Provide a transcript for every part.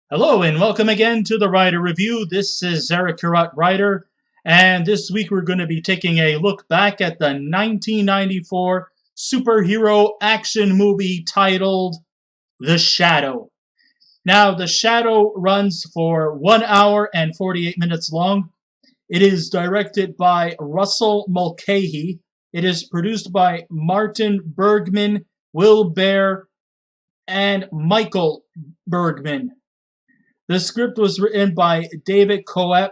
Hello and welcome again to the Writer Review. This is Eric Currat Writer, and this week we're going to be taking a look back at the 1994 superhero action movie titled The Shadow. Now, The Shadow runs for 1 hour and 48 minutes long. It is directed by Russell Mulcahy. It is produced by Martin Bergman, Will Baer, and Michael Bergman. The script was written by David Coep.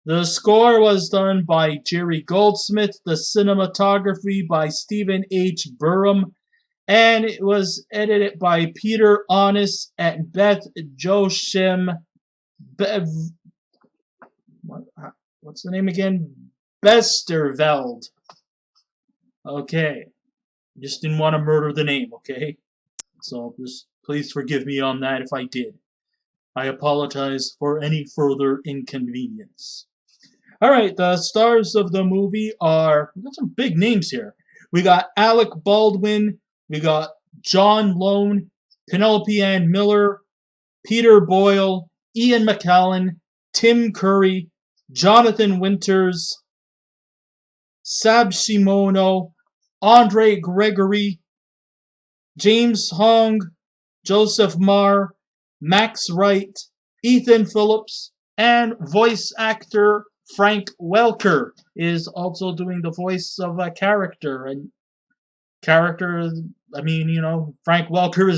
The score was done by Jerry Goldsmith. The cinematography by Stephen H. Burham. And it was edited by Peter Honest and Beth Joachim. What's the name again? Besterveld. Okay. Just didn't want to murder the name, okay? So just please forgive me on that if I did. I apologize for any further inconvenience. Alright, the stars of the movie are, we got some big names here. We got Alec Baldwin, we got John Lone, Penelope Ann Miller, Peter Boyle, Ian McKellen, Tim Curry, Jonathan Winters, Sab Shimono, Andre Gregory, James Hong, Joseph Marr, Max Wright, Ethan Phillips, and voice actor Frank Welker is also doing the voice of a character. And Frank Welker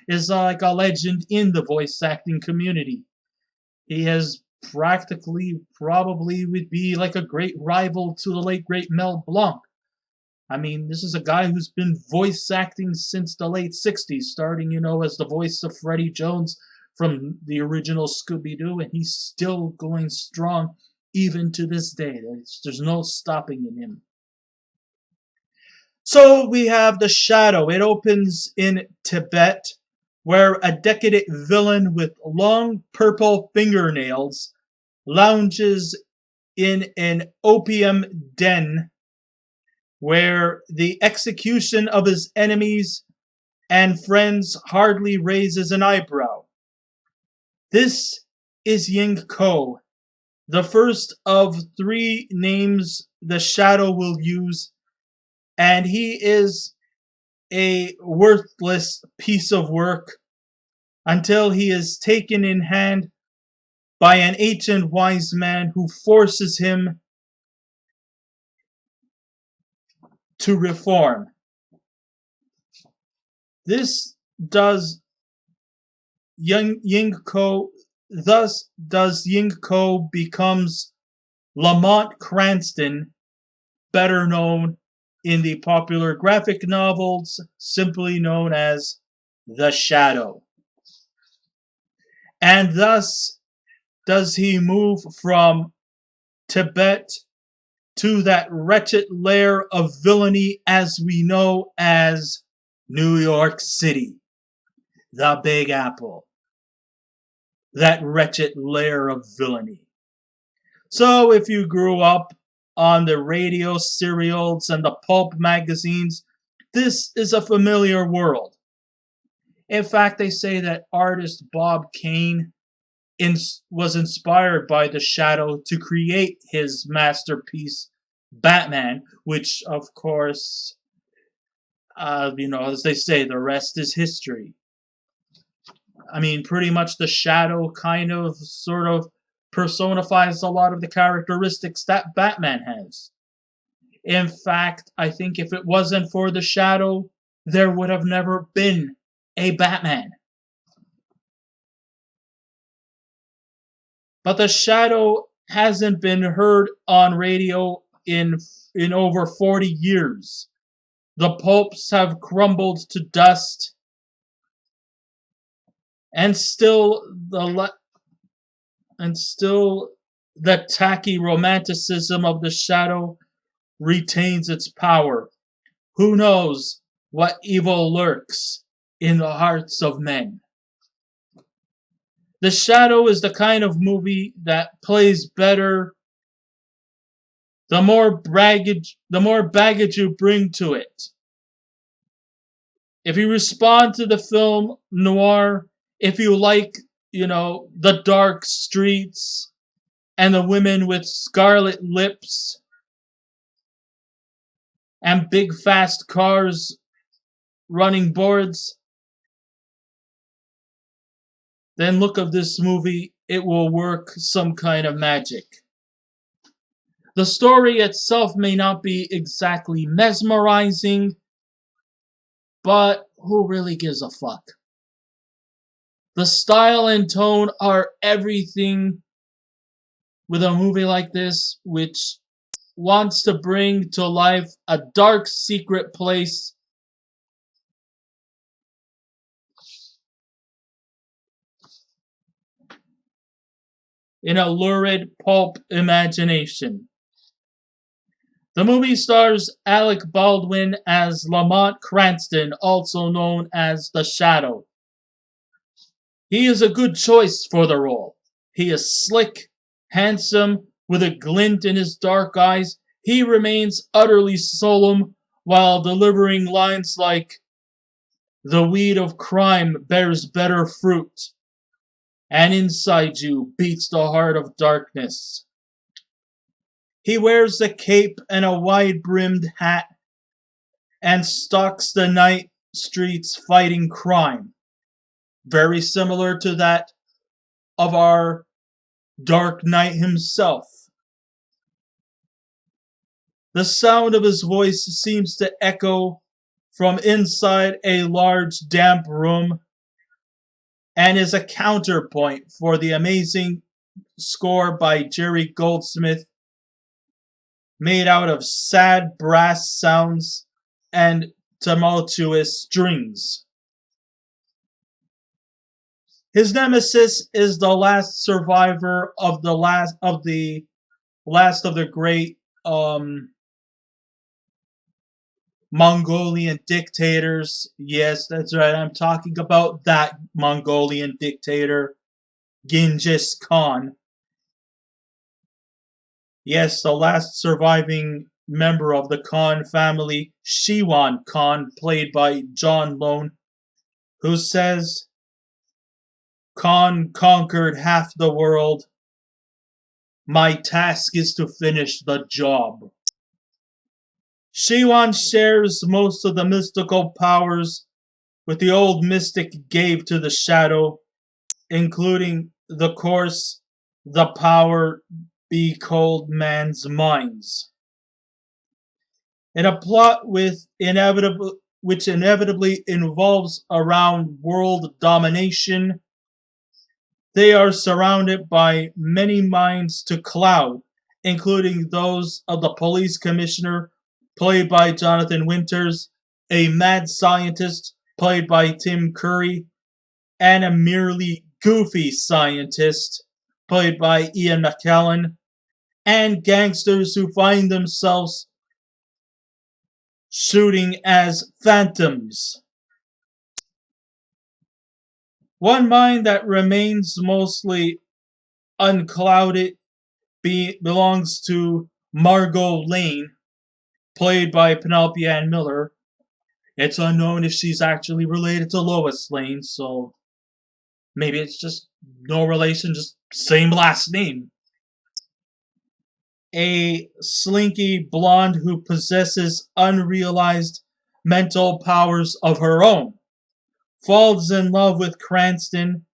is like a legend in the voice acting community. He has probably would be like a great rival to the late great Mel Blanc. This is a guy who's been voice acting since the late 60s, starting, as the voice of Freddie Jones from the original Scooby-Doo, and he's still going strong even to this day. There's no stopping in him. So we have The Shadow. It opens in Tibet, where a decadent villain with long purple fingernails lounges in an opium den where the execution of his enemies and friends hardly raises an eyebrow. This is Ying Ko, the first of 3 names the Shadow will use, and he is a worthless piece of work until he is taken in hand by an ancient wise man who forces him to reform. Thus does Ying Ko becomes Lamont Cranston, better known in the popular graphic novels simply known as The Shadow. And thus does he move from Tibet to that wretched lair of villainy as we know as New York City, the Big Apple, that wretched lair of villainy. So if you grew up on the radio serials and the pulp magazines, this is a familiar world. In fact, they say that artist Bob Kane was inspired by The Shadow to create his masterpiece, Batman, which, of course, as they say, the rest is history. Pretty much The Shadow sort of personifies a lot of the characteristics that Batman has. In fact, I think if it wasn't for The Shadow, there would have never been a Batman. But The Shadow hasn't been heard on radio in over 40 years. The pulps have crumbled to dust, and still the tacky romanticism of The Shadow retains its power. Who knows what evil lurks in the hearts of men? The Shadow is the kind of movie that plays better the more baggage you bring to it. If you respond to the film noir, if you like the dark streets and the women with scarlet lips and big fast cars running boards, then look of this movie, it will work some kind of magic. The story itself may not be exactly mesmerizing, but who really gives a fuck? The style and tone are everything with a movie like this, which wants to bring to life a dark secret place in a lurid pulp imagination. The movie stars Alec Baldwin as Lamont Cranston, also known as the Shadow. He is a good choice for the role. He is slick, handsome, with a glint in his dark eyes. He remains utterly solemn while delivering lines like, "The weed of crime bears better fruit, and inside you beats the heart of darkness." He wears a cape and a wide-brimmed hat and stalks the night streets fighting crime, very similar to that of our Dark Knight himself. The sound of his voice seems to echo from inside a large damp room and is a counterpoint for the amazing score by Jerry Goldsmith, made out of sad brass sounds and tumultuous strings. His nemesis is the last survivor of the last of the great Mongolian dictators. Yes, that's right. I'm talking about that Mongolian dictator, Genghis Khan. Yes, the last surviving member of the Khan family, Shiwan Khan, played by John Lone, who says, "Khan conquered half the world. My task is to finish the job." Shiwan shares most of the mystical powers with the old mystic gave to the Shadow, including, the course, the power be cold man's minds. In a plot which inevitably involves around world domination, they are surrounded by many minds to cloud, including those of the police commissioner, played by Jonathan Winters, a mad scientist, played by Tim Curry, and a merely goofy scientist, played by Ian McKellen, and gangsters who find themselves shooting as phantoms. One mind that remains mostly unclouded belongs to Margot Lane, played by Penelope Ann Miller. It's unknown if she's actually related to Lois Lane, so maybe it's just no relation, just same last name. A slinky blonde who possesses unrealized mental powers of her own, falls in love with Cranston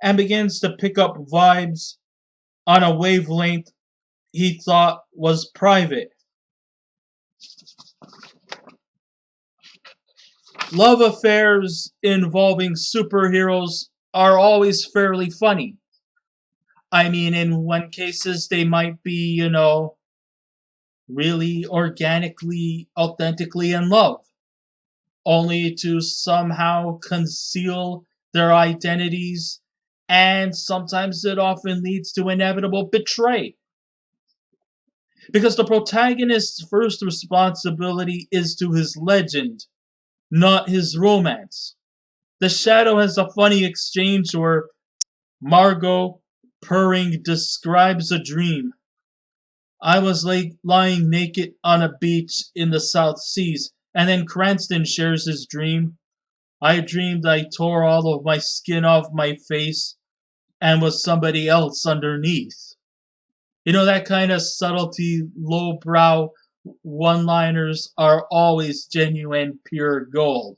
and begins to pick up vibes on a wavelength he thought was private. Love affairs involving superheroes are always fairly funny. I mean, in one cases, they might be, really organically, authentically in love, only to somehow conceal their identities, and sometimes it often leads to inevitable betray. Because the protagonist's first responsibility is to his legend, not his romance. The Shadow has a funny exchange where Margot, purring, describes a dream. "I was lying naked on a beach in the South Seas," and then Cranston shares his dream. "I dreamed I tore all of my skin off my face and was somebody else underneath. You know, that kind of subtlety, lowbrow one liners are always genuine, pure gold.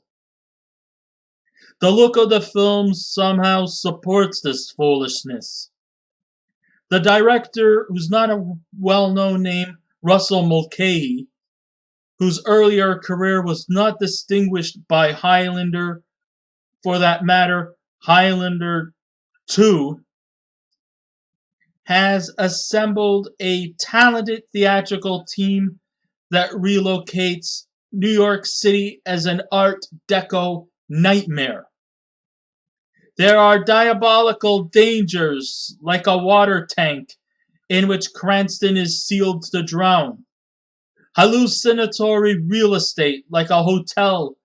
The look of the film somehow supports this foolishness. The director, who's not a well known name, Russell Mulcahy, whose earlier career was not distinguished by Highlander, for that matter, Highlander 2, has assembled a talented theatrical team that relocates New York City as an Art Deco nightmare. There are diabolical dangers, like a water tank in which Cranston is sealed to drown. Hallucinatory real estate, like a hotel,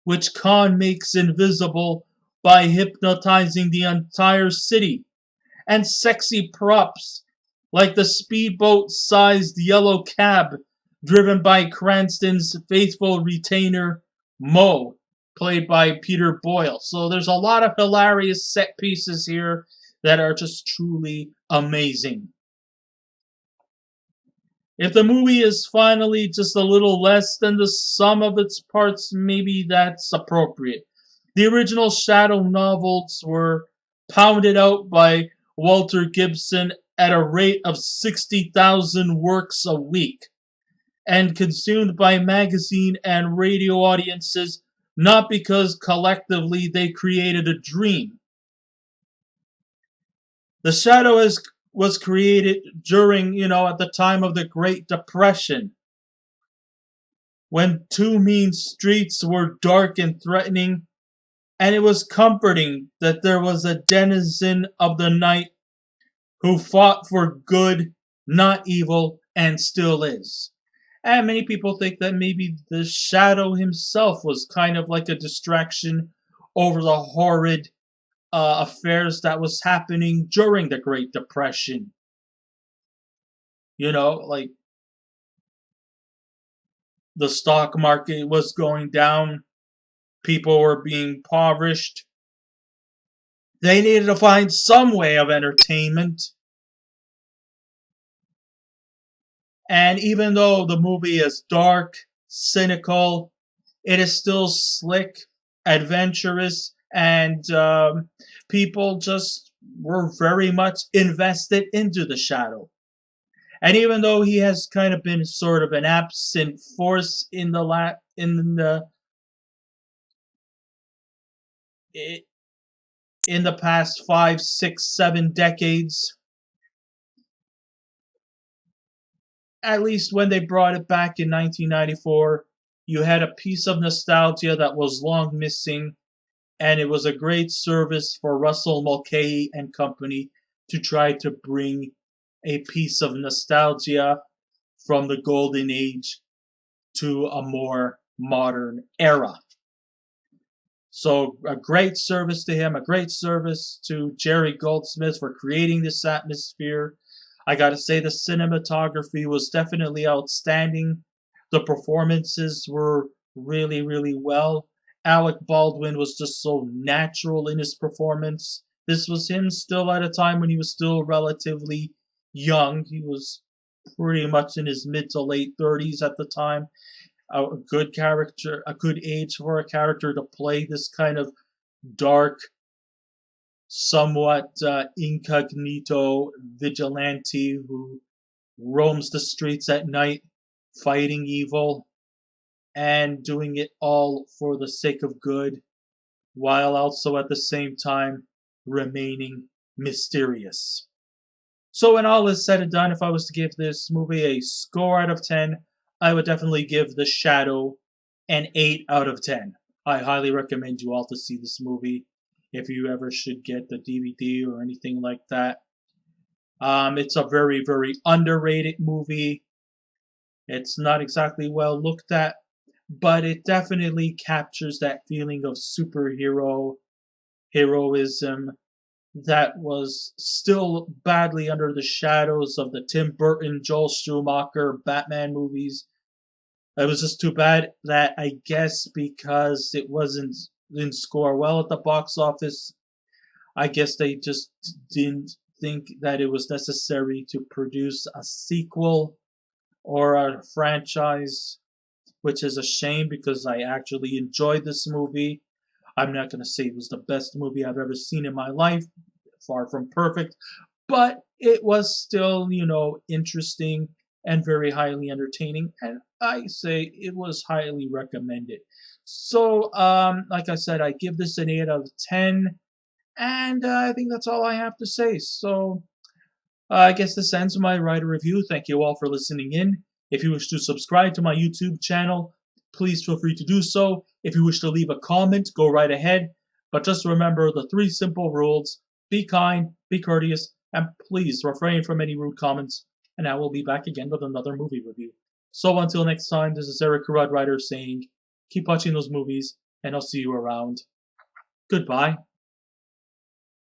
which Khan makes invisible by hypnotizing the entire city. And sexy props, like the speedboat-sized yellow cab driven by Cranston's faithful retainer, Mo, played by Peter Boyle. So there's a lot of hilarious set pieces here that are just truly amazing. If the movie is finally just a little less than the sum of its parts, maybe that's appropriate. The original Shadow novels were pounded out by Walter Gibson at a rate of 60,000 works a week, and consumed by magazine and radio audiences not because collectively they created a dream. The Shadow was created during, at the time of the Great Depression, when two mean streets were dark and threatening, and it was comforting that there was a denizen of the night who fought for good, not evil, and still is. And many people think that maybe the Shadow himself was kind of like a distraction over the horrid affairs that was happening during the Great Depression. Like the stock market was going down, people were being impoverished. They needed to find some way of entertainment. And even though the movie is dark, cynical, it is still slick, adventurous, and people just were very much invested into the Shadow. And even though he has kind of been sort of an absent force in the past 5, 6, 7 decades, at least when they brought it back in 1994, you had a piece of nostalgia that was long missing, and it was a great service for Russell Mulcahy and company to try to bring a piece of nostalgia from the golden age to a more modern era. So a great service to him, a great service to Jerry Goldsmith for creating this atmosphere. I gotta say, the cinematography was definitely outstanding. The performances were really, really well. Alec Baldwin was just so natural in his performance. This was him still at a time when he was still relatively young. He was pretty much in his mid to late 30s at the time. A good character, a good age for a character to play this kind of dark, somewhat incognito vigilante who roams the streets at night, fighting evil, and doing it all for the sake of good, while also at the same time remaining mysterious. So when all is said and done, if I was to give this movie a score out of 10, I would definitely give The Shadow an 8 out of 10. I highly recommend you all to see this movie if you ever should get the DVD or anything like that. It's a very, very underrated movie. It's not exactly well looked at, but it definitely captures that feeling of superhero heroism that was still badly under the shadows of the Tim Burton, Joel Schumacher Batman movies. It was just too bad that, I guess, because it didn't score well at the box office, I guess they just didn't think that it was necessary to produce a sequel or a franchise, which is a shame because I actually enjoyed this movie. I'm not going to say it was the best movie I've ever seen in my life, far from perfect, but it was still, interesting and very highly entertaining, and I say it was highly recommended. So, like I said, I give this an 8 out of 10, and I think that's all I have to say. So, I guess this ends my writer review. Thank you all for listening in. If you wish to subscribe to my YouTube channel, please feel free to do so. If you wish to leave a comment, go right ahead. But just remember the 3 simple rules: be kind, be courteous, and please refrain from any rude comments. And I will be back again with another movie review. So until next time, this is Eric Karudwriter saying, keep watching those movies, and I'll see you around. Goodbye.